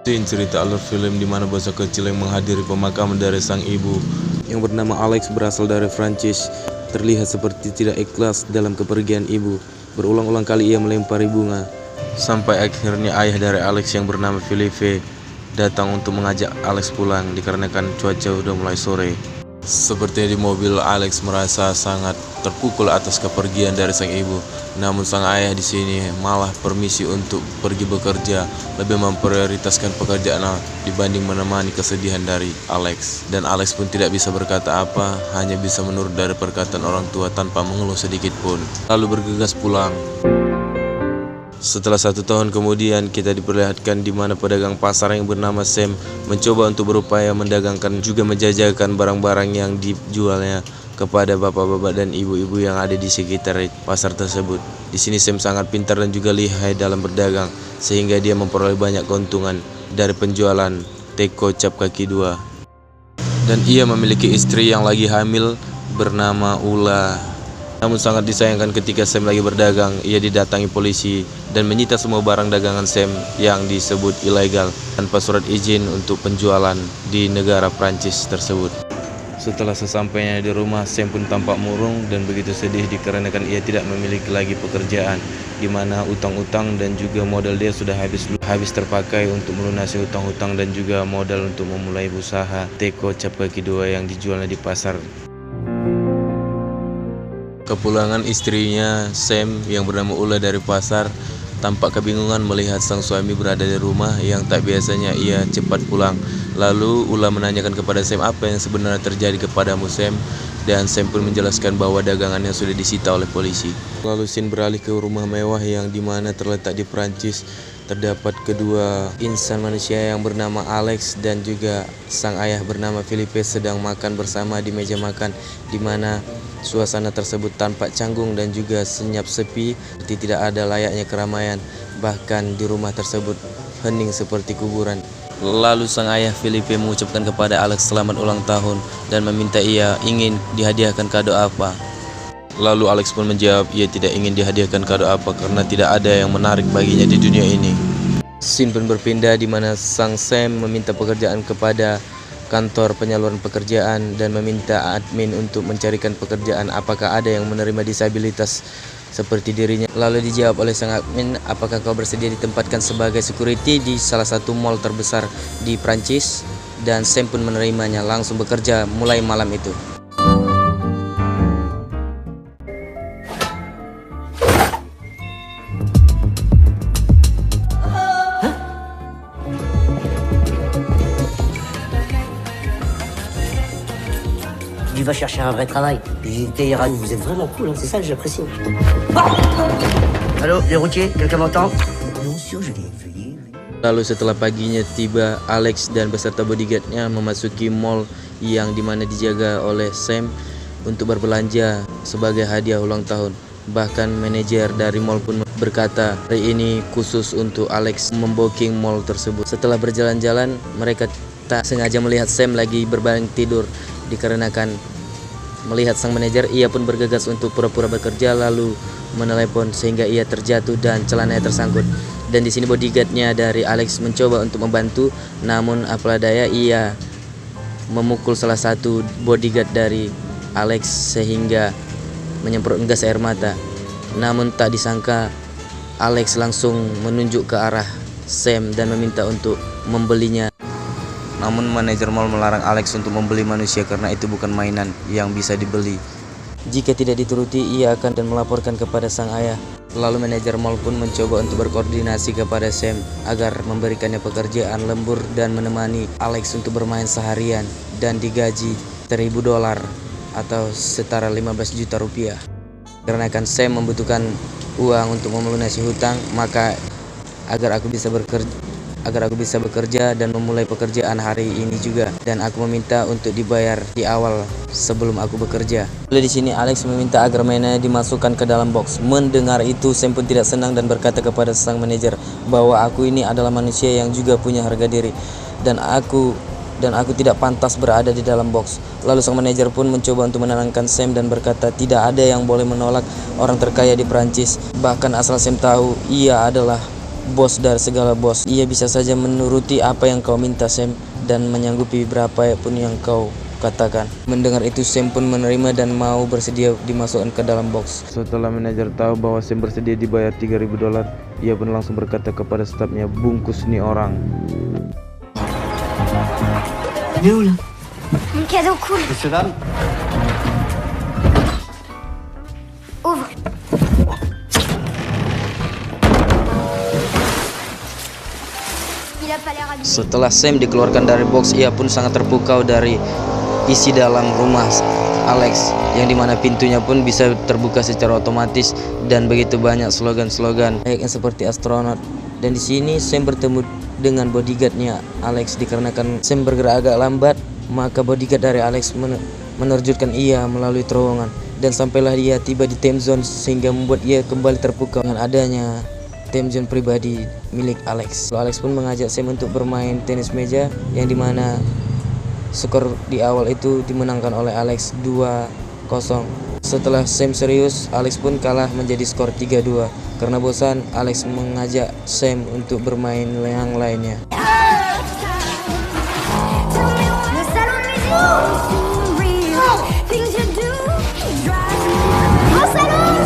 Scene cerita alur film di mana bocah kecil yang menghadiri pemakaman dari sang ibu yang bernama Alex berasal dari Prancis terlihat seperti tidak ikhlas dalam kepergian ibu. Berulang-ulang kali ia melempari bunga sampai akhirnya ayah dari Alex yang bernama Philippe datang untuk mengajak Alex pulang dikarenakan cuaca udah mulai sore. Sepertinya di mobil, Alex merasa sangat terpukul atas kepergian dari sang ibu. Namun sang ayah di sini malah permisi untuk pergi bekerja, lebih memprioritaskan pekerjaan dibanding menemani kesedihan dari Alex. Dan Alex pun tidak bisa berkata apa, hanya bisa menurut dari perkataan orang tua tanpa mengeluh sedikit pun, lalu bergegas pulang. Setelah 1 tahun kemudian, kita diperlihatkan di mana pedagang pasar yang bernama Sam mencoba untuk berupaya mendagangkan juga menjajakan barang-barang yang dijualnya kepada bapak-bapak dan ibu-ibu yang ada di sekitar pasar tersebut. Di sini Sam sangat pintar dan juga lihai dalam berdagang, sehingga dia memperoleh banyak keuntungan dari penjualan teko cap kaki dua. Dan ia memiliki istri yang lagi hamil bernama Ula. Namun sangat disayangkan ketika Sam lagi berdagang, ia didatangi polisi dan menyita semua barang dagangan Sam yang disebut ilegal tanpa surat izin untuk penjualan di negara Prancis tersebut. Setelah sesampainya di rumah, Sam pun tampak murung dan begitu sedih dikarenakan ia tidak memiliki lagi pekerjaan, di mana utang-utang dan juga modal dia sudah habis terpakai untuk melunasi hutang-hutang dan juga modal untuk memulai usaha teko cap kaki dua yang dijualnya di pasar. Kepulangan istrinya Sam yang bernama Ula dari pasar tampak kebingungan melihat sang suami berada di rumah yang tak biasanya ia cepat pulang. Lalu Ula menanyakan kepada Sam apa yang sebenarnya terjadi kepadamu Sam, dan Sam pun menjelaskan bahwa dagangannya sudah disita oleh polisi. Lalu scene beralih ke rumah mewah yang dimana terletak di Prancis. Terdapat kedua insan manusia yang bernama Alex dan juga sang ayah bernama Philippe sedang makan bersama di meja makan, di mana suasana tersebut tampak canggung dan juga senyap sepi, seperti tidak ada layaknya keramaian. Bahkan di rumah tersebut hening seperti kuburan. Lalu sang ayah Philippe mengucapkan kepada Alex selamat ulang tahun dan meminta ia ingin dihadiahkan kado apa. Lalu Alex pun menjawab ia tidak ingin dihadiahkan kado apa karena tidak ada yang menarik baginya di dunia ini. Scene pun berpindah di mana sang Sam meminta pekerjaan kepada kantor penyaluran pekerjaan dan meminta admin untuk mencarikan pekerjaan apakah ada yang menerima disabilitas seperti dirinya. Lalu dijawab oleh sang admin, apakah kau bersedia ditempatkan sebagai security di salah satu mall terbesar di Prancis? Dan Sam pun menerimanya, langsung bekerja mulai malam itu. Il va chercher un vrai travail. JTR, vous êtes vraiment cool, hein, c'est ça que j'apprécie. Allô, les routiers, quelqu'un m'entend? Monsieur, je l'ai vu. Lalu setelah paginya tiba, Alex dan beserta bodyguardnya memasuki mall yang dimana dijaga oleh Sam untuk berbelanja sebagai hadiah ulang tahun. Bahkan manajer dari mall pun berkata hari ini khusus untuk Alex membooking mall tersebut. Setelah berjalan-jalan, mereka tak sengaja melihat Sam lagi berbaring tidur. Dikarenakan melihat sang manajer, ia pun bergegas untuk pura-pura bekerja lalu menelepon sehingga ia terjatuh dan celananya tersangkut. Dan di sini bodyguardnya dari Alex mencoba untuk membantu, namun apalah daya ia memukul salah satu bodyguard dari Alex sehingga menyemprotkan gas air mata. Namun tak disangka Alex langsung menunjuk ke arah Sam dan meminta untuk membelinya. Namun manajer mall melarang Alex untuk membeli manusia karena itu bukan mainan yang bisa dibeli. Jika tidak dituruti, ia akan melaporkan kepada sang ayah. Lalu manajer mall pun mencoba untuk berkoordinasi kepada Sam agar memberikannya pekerjaan lembur dan menemani Alex untuk bermain seharian dan digaji $1.000 atau setara 15 juta rupiah. Karena kan Sam membutuhkan uang untuk melunasi hutang, maka agar aku bisa bekerja dan memulai pekerjaan hari ini juga, dan aku meminta untuk dibayar di awal sebelum aku bekerja. Lalu di sini Alex meminta agar mainannya dimasukkan ke dalam box. Mendengar itu Sam pun tidak senang dan berkata kepada sang manajer bahwa aku ini adalah manusia yang juga punya harga diri dan aku tidak pantas berada di dalam box. Lalu sang manajer pun mencoba untuk menenangkan Sam dan berkata tidak ada yang boleh menolak orang terkaya di Prancis. Bahkan asal Sam tahu ia adalah bos dari segala bos. Ia bisa saja menuruti apa yang kau minta, Sam, dan menyanggupi berapa pun yang kau katakan. Mendengar itu, Sam pun menerima dan mau bersedia dimasukkan ke dalam box. Setelah manajer tahu bahwa Sam bersedia dibayar $3.000, ia pun langsung berkata kepada stafnya, bungkus nih orang. Il est où là? Mon cadeau cool. Monsieur, dame? Ouvre. Il a pas l'air habillé. Setelah Sam dikeluarkan dari box, ia pun sangat terpukau dari isi dalam rumah Alex, yang dimana pintunya pun bisa terbuka secara otomatis dan begitu banyak slogan-slogan layaknya seperti astronot. Dan di sini Sam bertemu dengan bodyguardnya Alex. Dikarenakan Sam bergerak agak lambat, maka bodyguard dari Alex menerjunkan ia melalui terowongan dan sampailah dia tiba di time zone, sehingga membuat ia kembali terpukau dengan adanya time zone pribadi milik Alex. Lalu Alex pun mengajak Sam untuk bermain tenis meja, yang dimana skor di awal itu dimenangkan oleh Alex 2-0. Setelah Sam serius, Alex pun kalah menjadi skor 3-2. Karena bosan, Alex mengajak Sam untuk bermain yang lainnya. Le salon de musique. Grand salon.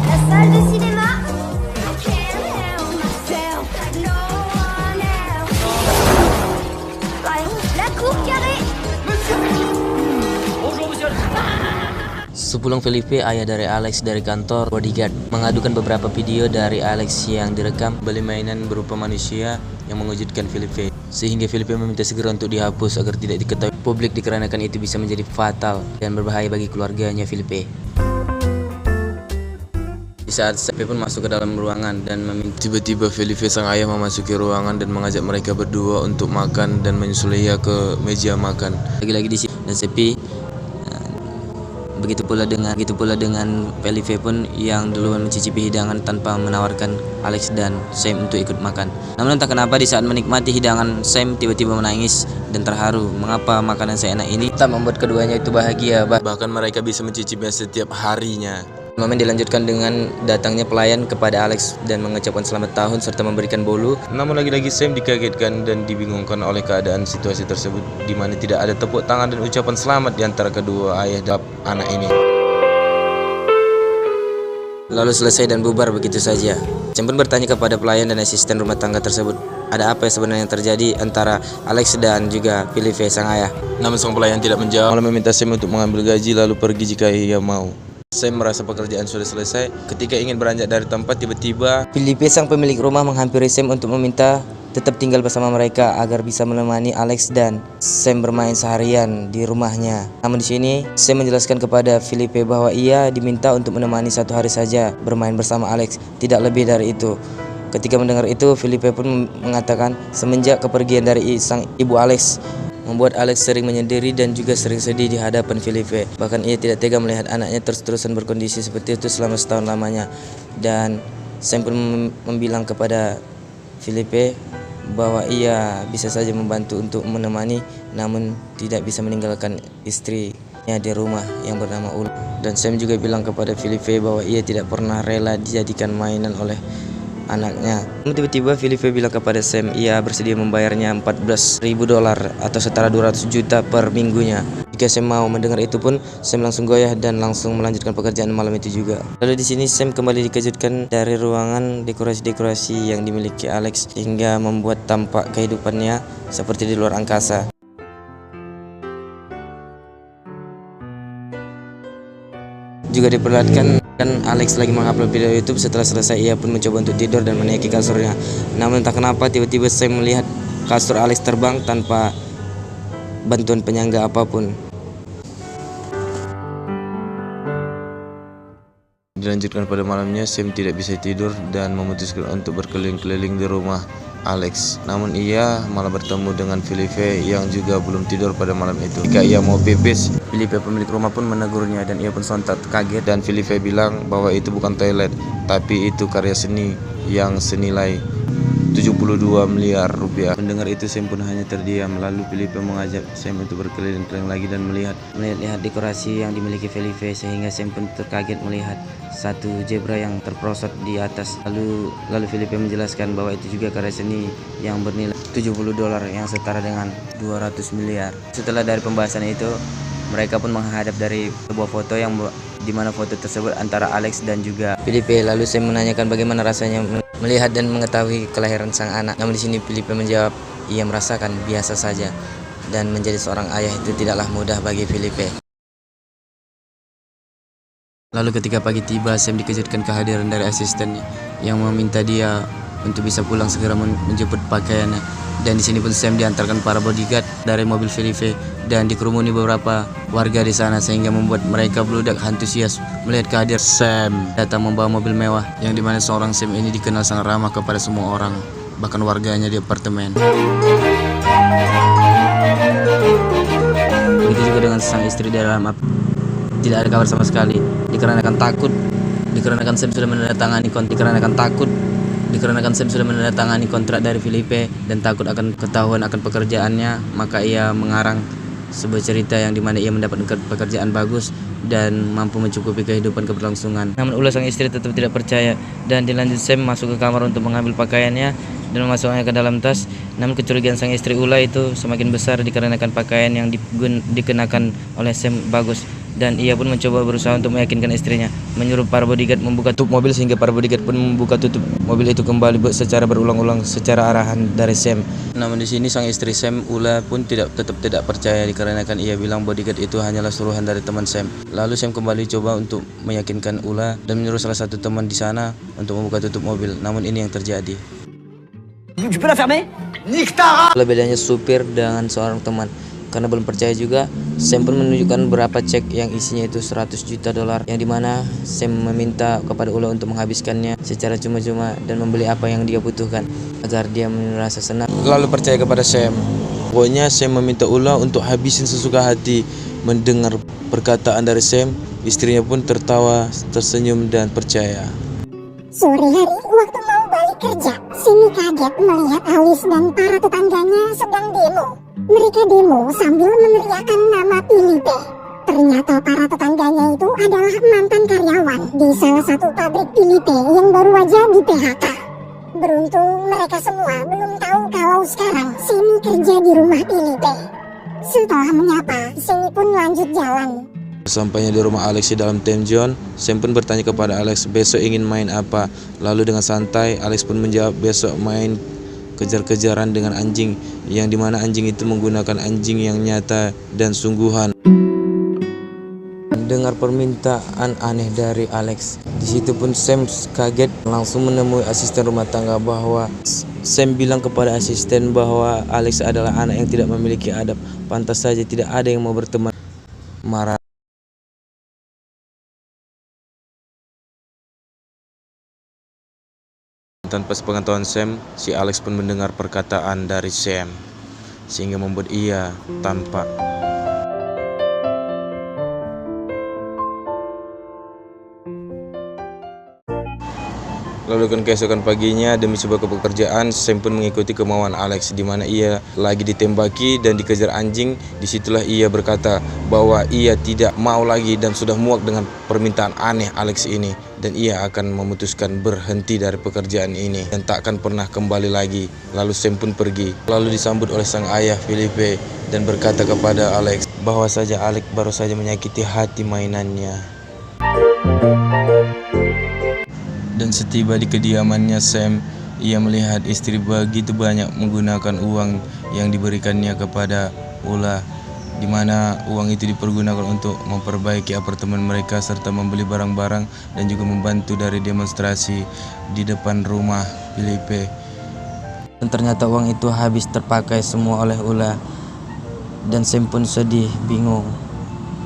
La salle de cinéma. La cour carrée. Sepulang Felipe, ayah dari Alex dari kantor bodyguard mengadukan beberapa video dari Alex yang direkam beli mainan berupa manusia yang mengejutkan Felipe, sehingga Felipe meminta segera untuk dihapus agar tidak diketahui publik, dikarenakan itu bisa menjadi fatal dan berbahaya bagi keluarganya Felipe. Di saat Felipe pun masuk ke dalam ruangan dan meminta, tiba-tiba Felipe sang ayah memasuki ruangan dan mengajak mereka berdua untuk makan dan menyusul ia ke meja makan. Lagi-lagi di sini dan Sepi. Begitu pula dengan Felipe pun yang duluan mencicipi hidangan tanpa menawarkan Alex dan Sam untuk ikut makan. Namun entah kenapa di saat menikmati hidangan, Sam tiba-tiba menangis dan terharu. Mengapa makanan seenak ini tak membuat keduanya itu bahagia, bahkan mereka bisa mencicipinya setiap harinya. Momen dilanjutkan dengan datangnya pelayan kepada Alex dan mengucapkan selamat tahun serta memberikan bolu. Namun lagi-lagi Sam dikagetkan dan dibingungkan oleh keadaan situasi tersebut, di mana tidak ada tepuk tangan dan ucapan selamat di antara kedua ayah dan anak ini. Lalu selesai dan bubar begitu saja. Sam pun bertanya kepada pelayan dan asisten rumah tangga tersebut, ada apa yang sebenarnya terjadi antara Alex dan juga Felipe sang ayah. Namun sang pelayan tidak menjawab, malah meminta Sam untuk mengambil gaji lalu pergi jika ia mau. Sam merasa pekerjaan sudah selesai. Ketika ingin beranjak dari tempat, tiba-tiba Felipe sang pemilik rumah menghampiri Sam untuk meminta tetap tinggal bersama mereka agar bisa menemani Alex dan Sam bermain seharian di rumahnya. Namun di sini Sam menjelaskan kepada Felipe bahwa ia diminta untuk menemani 1 hari saja bermain bersama Alex, tidak lebih dari itu. Ketika mendengar itu, Felipe pun mengatakan semenjak kepergian dari sang ibu Alex membuat Alex sering menyendiri dan juga sering sedih di hadapan Felipe. Bahkan ia tidak tega melihat anaknya terus-terusan berkondisi seperti itu selama setahun lamanya. Dan Sam pun membilang kepada Felipe bahwa ia bisa saja membantu untuk menemani, namun tidak bisa meninggalkan istrinya di rumah yang bernama Ul. Dan Sam juga bilang kepada Felipe bahwa ia tidak pernah rela dijadikan mainan oleh anaknya. Tiba-tiba Felipe bilang kepada Sam ia bersedia membayarnya $14.000 atau setara 200 juta per minggunya. Jika Sam mau. Mendengar itu pun Sam langsung goyah dan langsung melanjutkan pekerjaan malam itu juga. Lalu di sini Sam kembali dikejutkan dari ruangan dekorasi-dekorasi yang dimiliki Alex hingga membuat tampak kehidupannya seperti di luar angkasa. Juga diperlihatkan Alex lagi mengupload video YouTube. Setelah selesai ia pun mencoba untuk tidur dan menaiki kasurnya. Namun entah kenapa tiba-tiba saya melihat kasur Alex terbang tanpa bantuan penyangga apapun. Dilanjutkan pada malamnya, Sam tidak bisa tidur dan memutuskan untuk berkeliling-keliling di rumah Alex. Namun ia malah bertemu dengan Felipe yang juga belum tidur pada malam itu. Jika ia mau pipis, Felipe pemilik rumah pun menegurnya dan ia pun sontak kaget, dan Felipe bilang bahwa itu bukan toilet, tapi itu karya seni yang senilai 72 miliar rupiah. Mendengar itu Sam pun hanya terdiam. Lalu Felipe mengajak Sam untuk berkeliling-keliling lagi dan melihat dekorasi yang dimiliki Felipe, sehingga Sam pun terkaget melihat satu zebra yang terperosot di atas. Lalu Felipe menjelaskan bahwa itu juga karya seni yang bernilai $70 yang setara dengan 200 miliar. Setelah dari pembahasan itu, mereka pun menghadap dari sebuah foto yang di mana foto tersebut antara Alex dan juga Felipe. Lalu saya menanyakan bagaimana rasanya melihat dan mengetahui kelahiran sang anak. Namun di sini Felipe menjawab ia merasakan biasa saja dan menjadi seorang ayah itu tidaklah mudah bagi Felipe. Lalu ketika pagi tiba, Sam dikejutkan kehadiran dari asistennya yang meminta dia untuk bisa pulang segera menjemput pakaiannya. Dan di sini pun Sam diantarkan para bodyguard dari mobil Felipe dan dikerumuni beberapa warga di sana, sehingga membuat mereka bludak antusias melihat kehadiran Sam datang membawa mobil mewah yang dimana seorang Sam ini dikenal sangat ramah kepada semua orang, bahkan warganya di apartemen. Begitu juga dengan sang istri di dalam tidak ada kabar sama sekali dikarenakan Sam sudah menandatangani kontrak dari Felipe dan takut akan ketahuan akan pekerjaannya, maka ia mengarang sebuah cerita yang dimana ia mendapat pekerjaan bagus dan mampu mencukupi kehidupan keberlangsungan. Namun ulah sang istri tetap tidak percaya dan dilanjut Sam masuk ke kamar untuk mengambil pakaiannya dan memasukkannya ke dalam tas. Namun kecurigaan sang istri Ula itu semakin besar dikarenakan pakaian yang dikenakan oleh Sam bagus, dan ia pun mencoba berusaha untuk meyakinkan istrinya, menyuruh para bodyguard membuka tutup mobil, sehingga para bodyguard pun membuka tutup mobil itu kembali secara berulang-ulang secara arahan dari Sam. Namun di sini sang istri Sam, Ula, pun tetap tidak percaya dikarenakan ia bilang bodyguard itu hanyalah suruhan dari teman Sam. Lalu Sam kembali coba untuk meyakinkan Ula dan menyuruh salah satu teman di sana untuk membuka tutup mobil. Namun ini yang terjadi. Je peux la fermer? Bedanya supir dengan seorang teman. Karena belum percaya juga, Sam pun menunjukkan beberapa cek yang isinya itu $100 juta, yang dimana Sam meminta kepada Ula untuk menghabiskannya secara cuma-cuma dan membeli apa yang dia butuhkan agar dia merasa senang. Lalu percaya kepada Sam. Pokoknya Sam meminta Ula untuk habisin sesuka hati. Mendengar perkataan dari Sam, istrinya pun tertawa, tersenyum dan percaya. Sore hari waktu mau balik kerja, Simi kaget melihat Alice dan para tetangganya sedang demo. Mereka demo sambil meneriakkan nama Felipe. Ternyata para tetangganya itu adalah mantan karyawan di salah satu pabrik Felipe yang baru aja di PHK. Beruntung mereka semua belum tahu kalau sekarang Simi kerja di rumah Felipe. Setelah menyapa, Simi pun lanjut jalan. Sampainya di rumah Alex di dalam time zone, Sam pun bertanya kepada Alex besok ingin main apa. Lalu dengan santai Alex pun menjawab besok main kejar-kejaran dengan anjing, yang dimana anjing itu menggunakan anjing yang nyata dan sungguhan. Dengar permintaan aneh dari Alex, di situ pun Sam kaget, langsung menemui asisten rumah tangga bahwa Sam bilang kepada asisten bahwa Alex adalah anak yang tidak memiliki adab. Pantas saja tidak ada yang mau berteman. Marah. Tanpa sepengetahuan Sam, si Alex pun mendengar perkataan dari Sam, sehingga membuat ia tampak. Lalu keesokan paginya, demi sebuah pekerjaan, Sam pun mengikuti kemauan Alex, di mana ia lagi ditembaki dan dikejar anjing. Disitulah ia berkata bahwa ia tidak mau lagi dan sudah muak dengan permintaan aneh Alex ini, dan ia akan memutuskan berhenti dari pekerjaan ini dan tak akan pernah kembali lagi. Lalu Sam pun pergi. Lalu disambut oleh sang ayah Felipe dan berkata kepada Alex bahwa saja Alex baru saja menyakiti hati mainannya. Dan setiba di kediamannya Sam, ia melihat istri begitu banyak menggunakan uang yang diberikannya kepada Ula, di mana uang itu dipergunakan untuk memperbaiki apartemen mereka serta membeli barang-barang dan juga membantu dari demonstrasi di depan rumah Felipe. Dan ternyata uang itu habis terpakai semua oleh Ula, dan Sam pun sedih, bingung.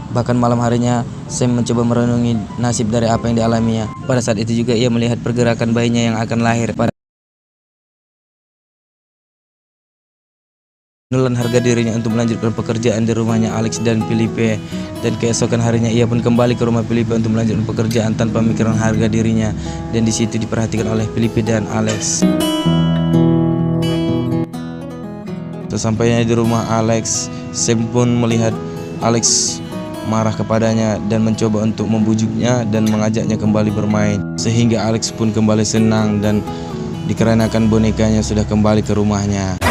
Bahkan malam harinya Sam mencoba merenungi nasib dari apa yang dialaminya. Pada saat itu juga ia melihat pergerakan bayinya yang akan lahir. Menelan harga dirinya untuk melanjutkan pekerjaan di rumahnya Alex dan Felipe. Dan keesokan harinya ia pun kembali ke rumah Felipe untuk melanjutkan pekerjaan tanpa memikirkan harga dirinya. Dan di situ diperhatikan oleh Felipe dan Alex. Sesampainya di rumah Alex, Sam pun melihat Alex marah kepadanya dan mencoba untuk membujuknya dan mengajaknya kembali bermain. Sehingga Alex pun kembali senang dan dikarenakan bonekanya sudah kembali ke rumahnya.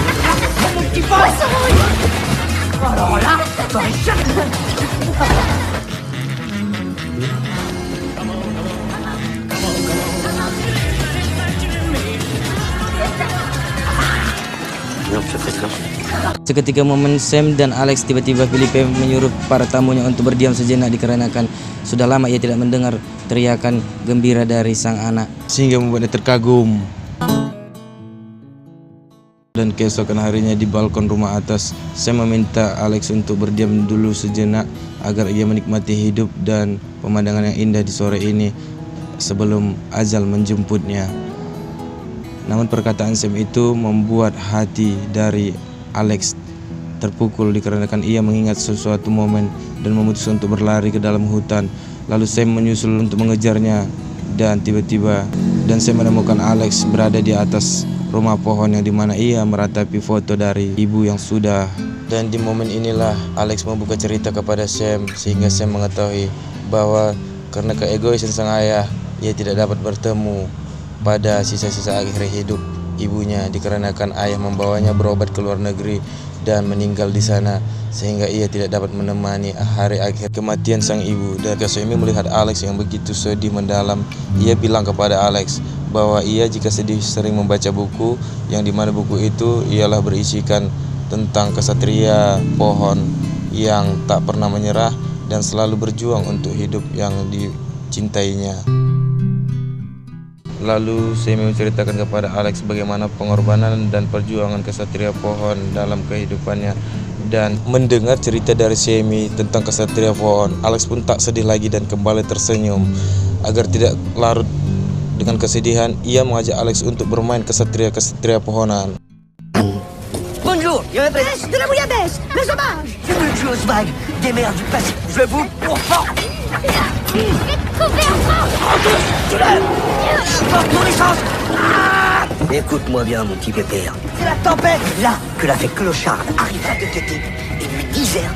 Non, je fais ça. Seketika momen Sam dan Alex, tiba-tiba Felipe menyuruh para tamunya untuk berdiam sejenak dikarenakan sudah lama ia tidak mendengar teriakan gembira dari sang anak, sehingga membuatnya terkagum. Dan keesokan harinya di balkon rumah atas, Sam meminta Alex untuk berdiam dulu sejenak agar ia menikmati hidup dan pemandangan yang indah di sore ini sebelum ajal menjemputnya. Namun perkataan Sam itu membuat hati dari Alex terpukul dikarenakan ia mengingat sesuatu momen dan memutuskan untuk berlari ke dalam hutan. Lalu Sam menyusul untuk mengejarnya dan tiba-tiba Sam menemukan Alex berada di atas rumah pohon yang dimana ia meratapi foto dari ibu yang sudah. Dan di momen inilah Alex membuka cerita kepada Sam sehingga Sam mengetahui bahwa karena keegoisan sang ayah ia tidak dapat bertemu pada sisa-sisa akhir hidup ibunya dikarenakan ayah membawanya berobat ke luar negeri dan meninggal di sana sehingga ia tidak dapat menemani hari akhir kematian sang ibu. Dan Sam melihat Alex yang begitu sedih mendalam, ia bilang kepada Alex bahwa ia jika sedih sering membaca buku yang dimana buku itu ialah berisikan tentang kesatria pohon yang tak pernah menyerah dan selalu berjuang untuk hidup yang dicintainya. Lalu Sam menceritakan kepada Alex bagaimana pengorbanan dan perjuangan kesatria pohon dalam kehidupannya. Dan mendengar cerita dari Semi tentang kesatria pohon, Alex pun tak sedih lagi dan kembali tersenyum. Agar tidak larut dengan kesedihan, ia mengajak Alex untuk bermain kesatria pohonan. Bonjour, il y a Pêche de la bouillabaisse, le sauvage. une chose vague, des mers du Pacifique. Je vous pourfends. Porte mon essence. Écoute-moi bien, mon petit pépère. C'est la tempête, là, que la fée clocharde arrivera te guetter et lui disert.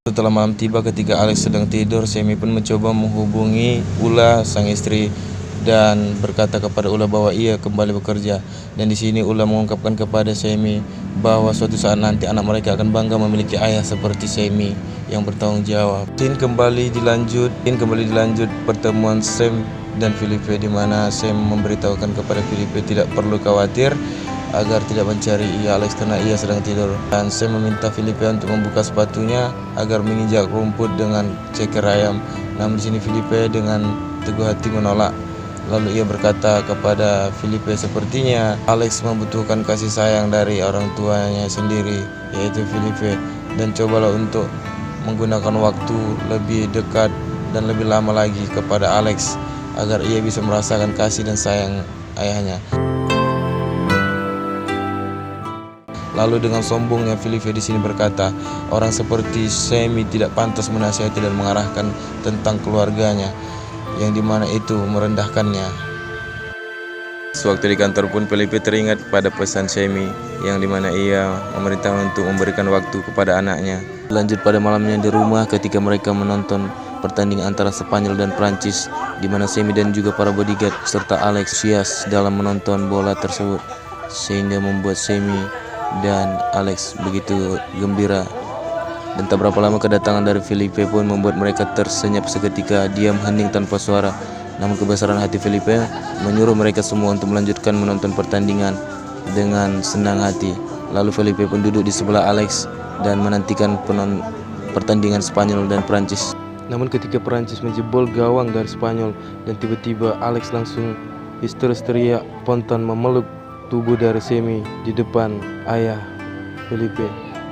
Setelah malam tiba ketika Alex sedang tidur, Semi pun mencoba menghubungi Ula sang istri dan berkata kepada Ula bahwa ia kembali bekerja. Dan di sini Ula mengungkapkan kepada Semi bahwa suatu saat nanti anak mereka akan bangga memiliki ayah seperti Semi yang bertanggung jawab. Kembali dilanjut pertemuan Sam dan Felipe di mana Sam memberitahukan kepada Felipe tidak perlu khawatir agar tidak mencari Alex karena ia sedang tidur. Dan Sam meminta Felipe untuk membuka sepatunya agar menginjak rumput dengan ceker ayam. Namun di sini Felipe dengan teguh hati menolak. Lalu ia berkata kepada Felipe sepertinya Alex membutuhkan kasih sayang dari orang tuanya sendiri, yaitu Felipe, dan cobalah untuk menggunakan waktu lebih dekat dan lebih lama lagi kepada Alex agar ia bisa merasakan kasih dan sayang ayahnya. Lalu dengan sombongnya Felipe di sini berkata, orang seperti Semi tidak pantas menasihati dan mengarahkan tentang keluarganya, yang dimana itu merendahkannya. Sewaktu di kantor pun Felipe teringat pada pesan Semi yang dimana ia memerintahkan untuk memberikan waktu kepada anaknya. Lanjut pada malamnya di rumah ketika mereka menonton pertandingan antara Spanyol dan Prancis, di mana Semi dan juga para bodyguard serta Alex antusias dalam menonton bola tersebut, sehingga membuat Semi dan Alex begitu gembira. Dan tak berapa lama kedatangan dari Felipe pun membuat mereka tersenyap seketika, diam hening tanpa suara. Namun kebesaran hati Felipe menyuruh mereka semua untuk melanjutkan menonton pertandingan dengan senang hati. Lalu Felipe pun duduk di sebelah Alex dan menantikan pertandingan Spanyol dan Prancis. Namun ketika Prancis menjebol gawang dari Spanyol dan tiba-tiba Alex langsung histeris teriak spontan memeluk tubuh dari Semi di depan ayah Felipe.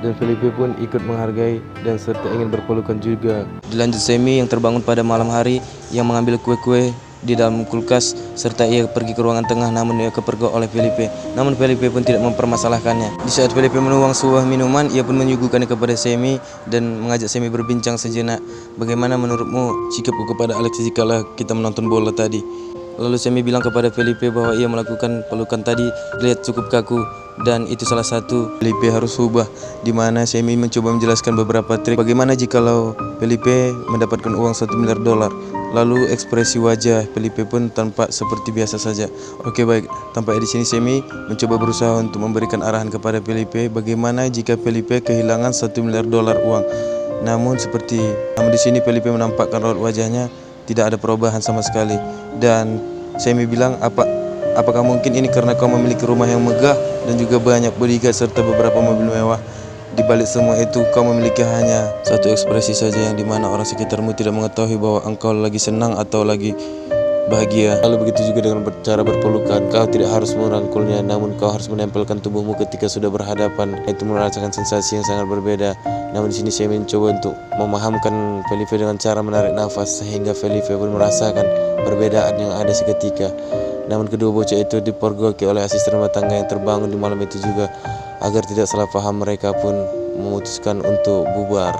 Dan Felipe pun ikut menghargai dan serta ingin berpelukan juga. Dilanjut Semi yang terbangun pada malam hari yang mengambil kue-kue di dalam kulkas serta ia pergi ke ruangan tengah, namun ia kepergok oleh Felipe. Namun Felipe pun tidak mempermasalahkannya. Di saat Felipe menuang sebuah minuman, ia pun menyuguhkannya kepada Semi dan mengajak Semi berbincang sejenak. Bagaimana menurutmu sikapku kepada Alex jikalau kita menonton bola tadi? Lalu Semi bilang kepada Felipe bahwa ia melakukan pelukan tadi terlihat cukup kaku Dan itu salah satu Felipe harus ubah, di mana Semi mencoba menjelaskan beberapa trik bagaimana jikalau Felipe mendapatkan uang 1 miliar dolar. Lalu ekspresi wajah Felipe pun tampak seperti biasa saja. Oke, baik, tampaknya di sini Semi mencoba berusaha untuk memberikan arahan kepada Felipe bagaimana jika Felipe kehilangan 1 miliar dolar uang. Namun di sini Felipe menampakkan raut wajahnya tidak ada perubahan sama sekali. Dan Semi bilang, apakah mungkin ini karena kau memiliki rumah yang megah dan juga banyak bodyguard serta beberapa mobil mewah? Di balik semua itu, kau memiliki hanya satu ekspresi saja yang dimana orang sekitarmu tidak mengetahui bahwa engkau lagi senang atau lagi bahagia. Lalu begitu juga dengan cara berpelukan, kau tidak harus merangkulnya, namun kau harus menempelkan tubuhmu ketika sudah berhadapan. Itu merasakan sensasi yang sangat berbeda. Namun di sini saya mencoba untuk memahamkan Felipe dengan cara menarik nafas sehingga Felipe pun merasakan perbedaan yang ada seketika. Namun kedua bocah itu dipergoki oleh asisten rumah tangga yang terbangun di malam itu juga. Agar tidak salah paham, mereka pun memutuskan untuk bubar.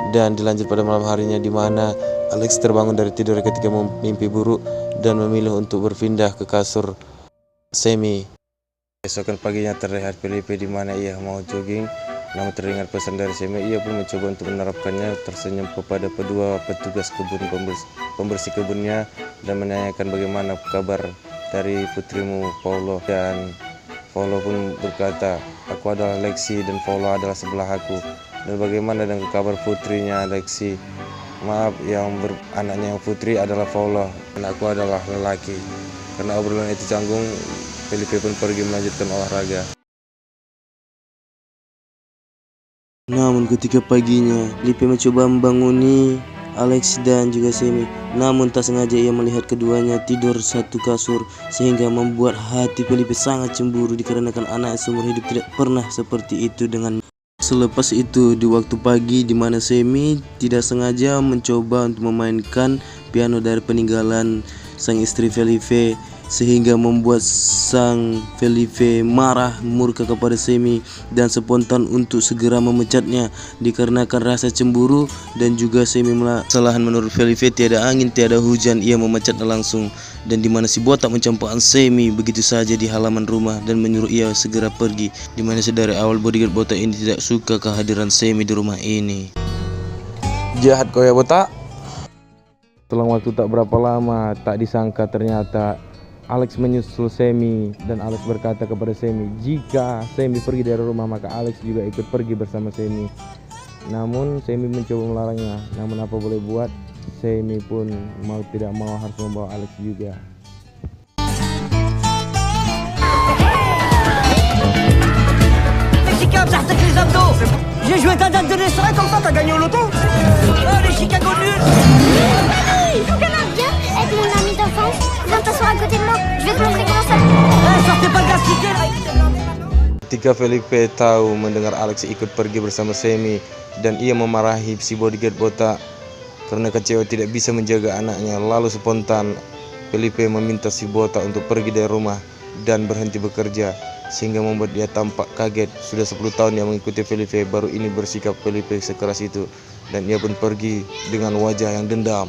Dan dilanjut pada malam harinya, di mana Alex terbangun dari tidur ketika mimpi buruk dan memilih untuk berpindah ke kasur Semi. Esokan paginya terlihat Felipe di mana ia mau jogging, namun teringat pesan dari Semi. Ia pun mencoba untuk menerapkannya, tersenyum kepada kedua petugas kebun pembersih kebunnya dan menanyakan bagaimana kabar dari putrimu Paulo. Dan Paulo pun berkata, aku adalah Lexi dan Paulo adalah sebelah aku. Dan bagaimana dengan kabar putrinya Lexi? Maaf, anaknya yang putri adalah Paulo dan aku adalah lelaki. Karena obrolan itu canggung, Felipe pun pergi melanjutkan olahraga. Namun ketika paginya, Felipe mencoba membanguni Alex dan juga Semi. Namun tak sengaja ia melihat keduanya tidur satu kasur, sehingga membuat hati Felipe sangat cemburu dikarenakan anak seumur hidup tidak pernah seperti itu dengan. Selepas itu di waktu pagi, di mana Semi tidak sengaja mencoba untuk memainkan piano dari peninggalan sang istri Felipe, sehingga membuat sang Felipe marah murka kepada Semi dan spontan untuk segera memecatnya dikarenakan rasa cemburu. Dan juga Semi kesalahan menurut Felipe, tiada angin tiada hujan, ia memecatnya langsung. Dan dimana si botak mencampakkan Semi begitu saja di halaman rumah dan menyuruh ia segera pergi, dimana sedari awal bodyguard botak ini tidak suka kehadiran Semi di rumah ini. Jahat kau ya botak. Setelah waktu tak berapa lama, tak disangka ternyata Alex menyusul Semi, dan Alex berkata kepada Semi jika Semi pergi dari rumah maka Alex juga ikut pergi bersama Semi. Namun Semi mencoba melarangnya, namun apa boleh buat, Semi pun mau tidak mau harus membawa Alex juga. Mexicain, t'arrêtes les abdos. J'ai joué ta date de naissance, comme ça t'as gagné au loto. Ah, les Chicago nuls. Il faut qu'elle bien être mon ami d'enfance. Viens t'asseoir à côté de moi, je vais te montrer comment ça. Sortez pas de la cité là. Ketika Felipe tahu mendengar Alex ikut pergi bersama Semi, dan ia memarahi si bodyguard botak karena kecewa tidak bisa menjaga anaknya, lalu spontan Felipe meminta si botak untuk pergi dari rumah dan berhenti bekerja, sehingga membuat dia tampak kaget. Sudah 10 tahun dia mengikuti Felipe, baru ini bersikap Felipe sekeras itu, dan ia pun pergi dengan wajah yang dendam.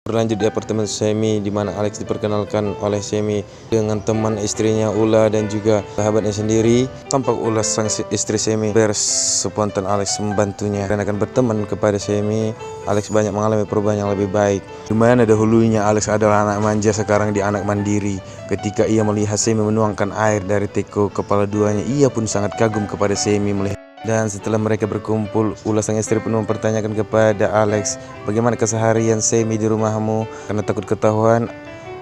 Berlanjut di apartemen Semi, di mana Alex diperkenalkan oleh Semi dengan teman istrinya Ula dan juga sahabatnya sendiri. Tampak Ula sang istri Semi spontan Alex membantunya dan akan berteman kepada Semi. Alex banyak mengalami perubahan yang lebih baik. Di mana dahulunya Alex adalah anak manja, sekarang dia anak mandiri. Ketika ia melihat Semi menuangkan air dari teko kepala duanya, ia pun sangat kagum kepada Semi melihat. Dan setelah mereka berkumpul, Ula sang istri pun mempertanyakan kepada Alex, bagaimana keseharian Semi di rumahmu? Karena takut ketahuan,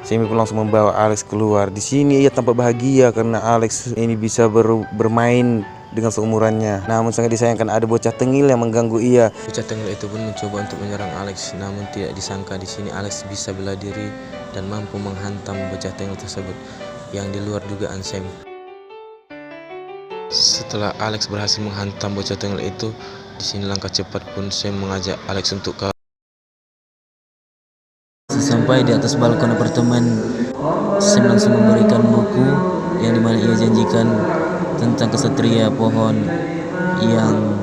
Semi pun langsung membawa Alex keluar. Di sini ia tampak bahagia karena Alex ini bisa bermain dengan seumurannya. Namun sangat disayangkan ada bocah tengil yang mengganggu ia. Bocah tengil itu pun mencoba untuk menyerang Alex, namun tidak disangka di sini Alex bisa bela diri dan mampu menghantam bocah tengil tersebut yang di luar dugaan Semi. Setelah Alex berhasil menghantam bocah tengil itu, di sini langkah cepat pun Sam mengajak Alex untuk ke. Sesampai di atas balkon apartemen, Sam langsung memberikan buku yang dimana ia janjikan tentang kesatria pohon yang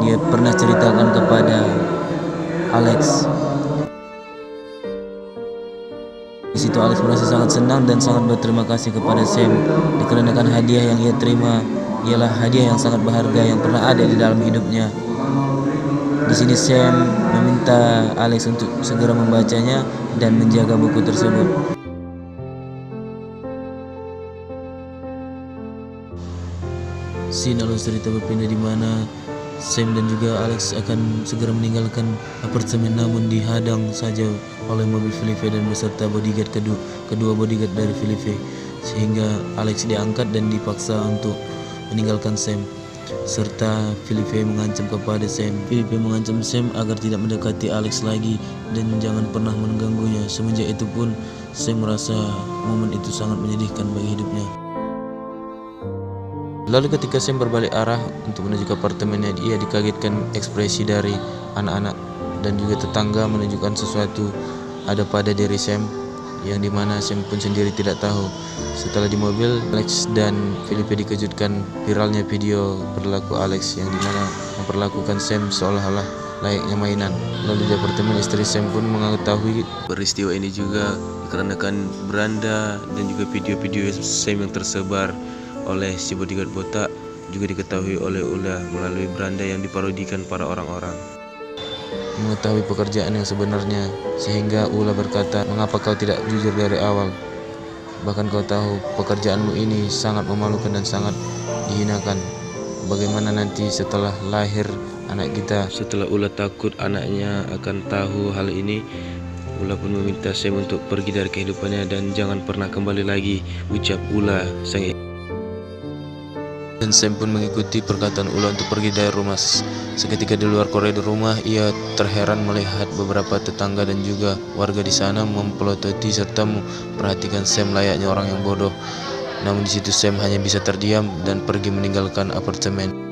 dia pernah ceritakan kepada Alex. Di situ Alex merasa sangat senang dan sangat berterima kasih kepada Sam dikarenakan hadiah yang ia terima ialah hadiah yang sangat berharga yang pernah ada di dalam hidupnya. Di sini Sam meminta Alex untuk segera membacanya dan menjaga buku tersebut. Scene alur cerita berpindah di mana Sam dan juga Alex akan segera meninggalkan apartemen, namun dihadang saja oleh mobil Felipe dan beserta bodyguard kedua bodyguard dari Felipe, sehingga Alex diangkat dan dipaksa untuk meninggalkan Sam, serta Felipe mengancam kepada Sam. Felipe mengancam Sam agar tidak mendekati Alex lagi dan jangan pernah mengganggunya. Semenjak itu pun Sam merasa momen itu sangat menyedihkan bagi hidupnya. Lalu ketika Sam berbalik arah untuk menuju ke apartemennya, ia dikagetkan ekspresi dari anak-anak dan juga tetangga menunjukkan sesuatu ada pada diri Sam, yang dimana Sam pun sendiri tidak tahu. Setelah di mobil, Alex dan Felipe dikejutkan viralnya video perilaku Alex yang dimana memperlakukan Sam seolah-olah layaknya mainan. Lalu di apartemen, istri Sam pun mengetahui peristiwa ini juga dikarenakan beranda dan juga video-video Sam yang tersebar oleh si bodyguard botak juga diketahui oleh Ula melalui beranda yang diparodikan para orang-orang. Mengetahui pekerjaan yang sebenarnya, sehingga Ula berkata, "Mengapa kau tidak jujur dari awal? Bahkan kau tahu pekerjaanmu ini sangat memalukan dan sangat dihinakan. Bagaimana nanti setelah lahir anak kita?" Setelah Ula takut anaknya akan tahu hal ini, Ula pun meminta Sam untuk pergi dari kehidupannya dan jangan pernah kembali lagi, ucap Ula sang. Dan Sam pun mengikuti perkataan Ula untuk pergi dari rumah. Seketika di luar koridor rumah, ia terheran melihat beberapa tetangga dan juga warga di sana mempelototi serta memperhatikan Sam layaknya orang yang bodoh. Namun di situ Sam hanya bisa terdiam dan pergi meninggalkan apartemen.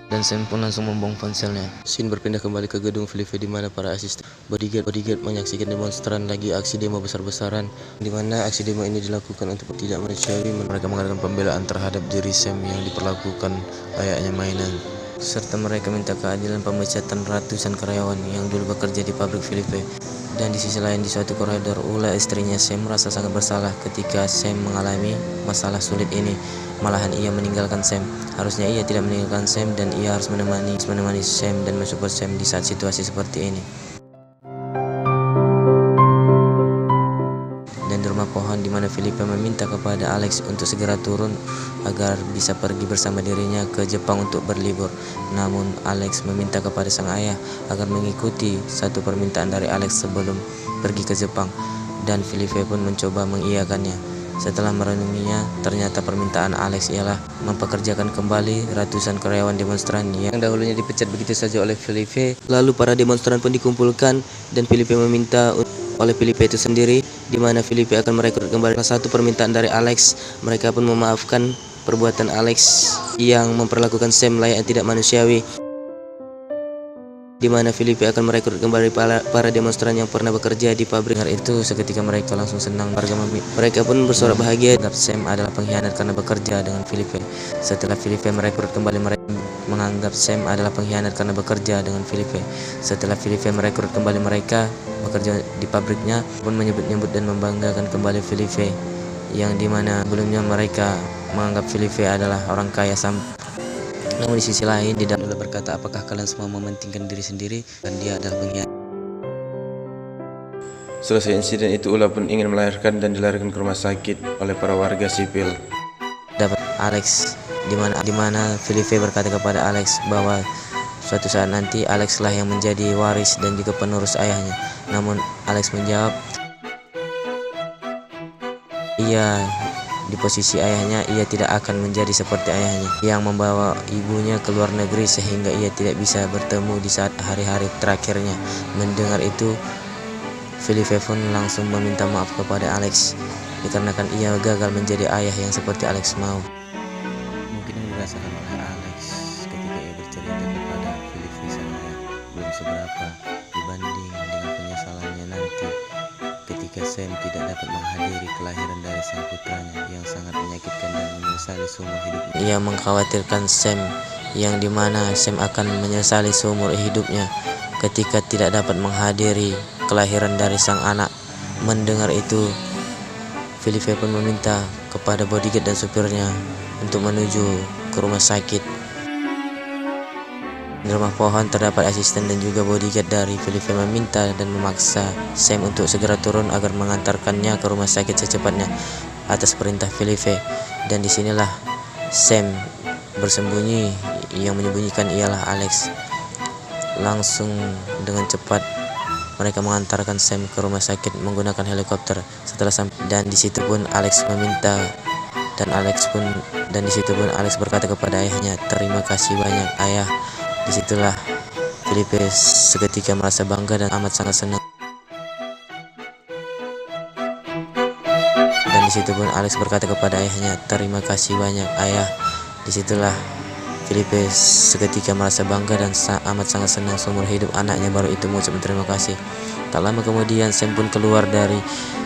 Dan Sam pun langsung membuang ponselnya. Scene berpindah kembali ke gedung Felipe di mana para asisten bodyguard menyaksikan demonstran lagi aksi demo besar-besaran, di mana aksi demo ini dilakukan untuk tidak manusiawi. Mereka mengadakan pembelaan terhadap diri Sam yang diperlakukan layaknya mainan, serta mereka minta keadilan pemecatan ratusan karyawan yang dulu bekerja di pabrik Felipe. Dan di sisi lain, di suatu koridor, Ula istrinya Sam merasa sangat bersalah ketika Sam mengalami masalah sulit ini. Malahan ia meninggalkan Sam. Harusnya ia tidak meninggalkan Sam dan ia harus menemani Sam dan mensupport Sam di saat situasi seperti ini. Dan di rumah pohon di mana Felipe meminta kepada Alex untuk segera turun agar bisa pergi bersama dirinya ke Jepang untuk berlibur. Namun Alex meminta kepada sang ayah agar mengikuti satu permintaan dari Alex sebelum pergi ke Jepang, dan Felipe pun mencoba mengiyakannya. Setelah merenunginya, ternyata permintaan Alex ialah mempekerjakan kembali ratusan karyawan demonstran yang dahulunya dipecat begitu saja oleh Felipe. Lalu para demonstran pun dikumpulkan dan Felipe meminta oleh Felipe itu sendiri, di mana Felipe akan merekrut kembali. Salah satu permintaan dari Alex, mereka pun memaafkan perbuatan Alex yang memperlakukan Sam layaknya tidak manusiawi, di mana Felipe akan merekrut kembali para demonstran yang pernah bekerja di pabrik. Dengar itu, seketika mereka langsung senang. Mereka pun bersorak bahagia. Anggap Sam adalah pengkhianat karena bekerja dengan Felipe. Setelah Felipe merekrut kembali mereka, menganggap Sam adalah pengkhianat karena bekerja dengan Felipe. Setelah Felipe merekrut kembali mereka bekerja di pabriknya, pun menyebut-nyebut dan membanggakan kembali Felipe, yang dimana sebelumnya mereka menganggap Felipe adalah orang kaya. Namun di sisi lain, di dalam berkata, apakah kalian semua mementingkan diri sendiri dan dia adalah pengkhianat. Selesai insiden itu, Ula pun ingin melahirkan dan dilarikan ke rumah sakit oleh para warga sipil. Dapat Alex, di mana Felipe berkata kepada Alex bahwa suatu saat nanti Alex lah yang menjadi waris dan juga penerus ayahnya. Namun Alex menjawab, iya, di posisi ayahnya ia tidak akan menjadi seperti ayahnya yang membawa ibunya ke luar negeri sehingga ia tidak bisa bertemu di saat hari-hari terakhirnya. Mendengar itu, Felipe pun langsung meminta maaf kepada Alex dikarenakan ia gagal menjadi ayah yang seperti Alex mau. Mungkin yang dirasakan oleh Alex ketika ia bercerita kepada Felipe sang ayah belum seberapa dibanding dengan penyesalannya nanti ketika Sam tidak dapat menghadiri kelahiran dari sang putranya yang sangat menyakitkan dan menyesali seumur hidupnya. Ia mengkhawatirkan Sam, yang dimana Sam akan menyesali seumur hidupnya ketika tidak dapat menghadiri kelahiran dari sang anak. Mendengar itu, Felipe pun meminta kepada bodyguard dan supirnya untuk menuju ke rumah sakit. Di rumah pohon terdapat asisten dan juga bodyguard dari Felipe meminta dan memaksa Sam untuk segera turun agar mengantarkannya ke rumah sakit secepatnya atas perintah Felipe. Dan disinilah Sam bersembunyi, yang menyembunyikan ialah Alex. Langsung dengan cepat mereka mengantarkan Sam ke rumah sakit menggunakan helikopter. Setelah sampai dan di situ pun Alex berkata kepada ayahnya, "Terima kasih banyak, Ayah." Disitulah Felipe seketika merasa bangga dan amat sangat senang. Dan di situ pun Alex berkata kepada ayahnya, "Terima kasih banyak, Ayah." Disitulah Felipe seketika merasa bangga dan amat sangat senang seumur hidup anaknya baru itu mengucapkan terima kasih. Tak lama kemudian Sam pun keluar dari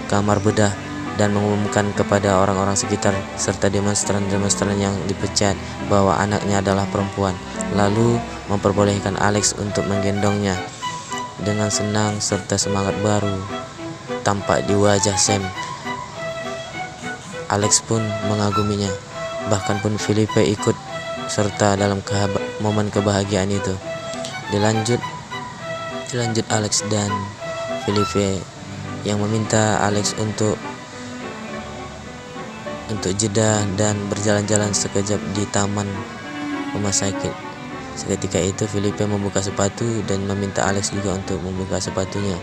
kamar bedah dan mengumumkan kepada orang-orang sekitar serta demonstran-demonstran yang dipecat bahwa anaknya adalah perempuan, lalu memperbolehkan Alex untuk menggendongnya. Dengan senang serta semangat baru tampak di wajah Sam. Alex pun mengaguminya, bahkan pun Felipe ikut serta dalam momen kebahagiaan itu. Dilanjut Alex dan Felipe yang meminta Alex untuk jeda dan berjalan-jalan sekejap di taman rumah sakit. Seketika itu Felipe membuka sepatu dan meminta Alex juga untuk membuka sepatunya.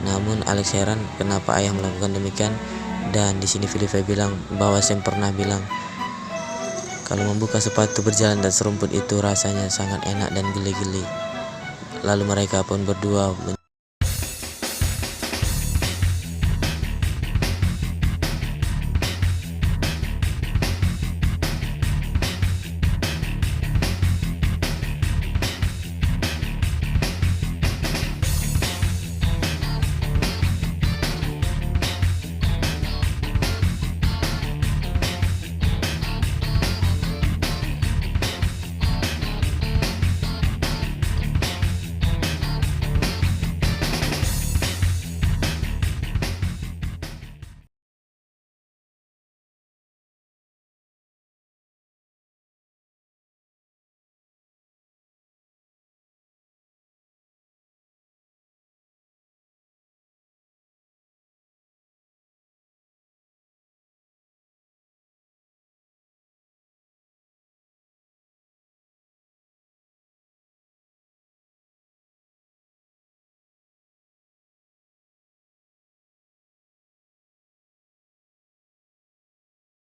Namun Alex heran kenapa ayah melakukan demikian, dan di sini Felipe bilang bahwa Sam pernah bilang kalau membuka sepatu berjalan dan serumput itu rasanya sangat enak dan geli-geli. Lalu mereka pun berdua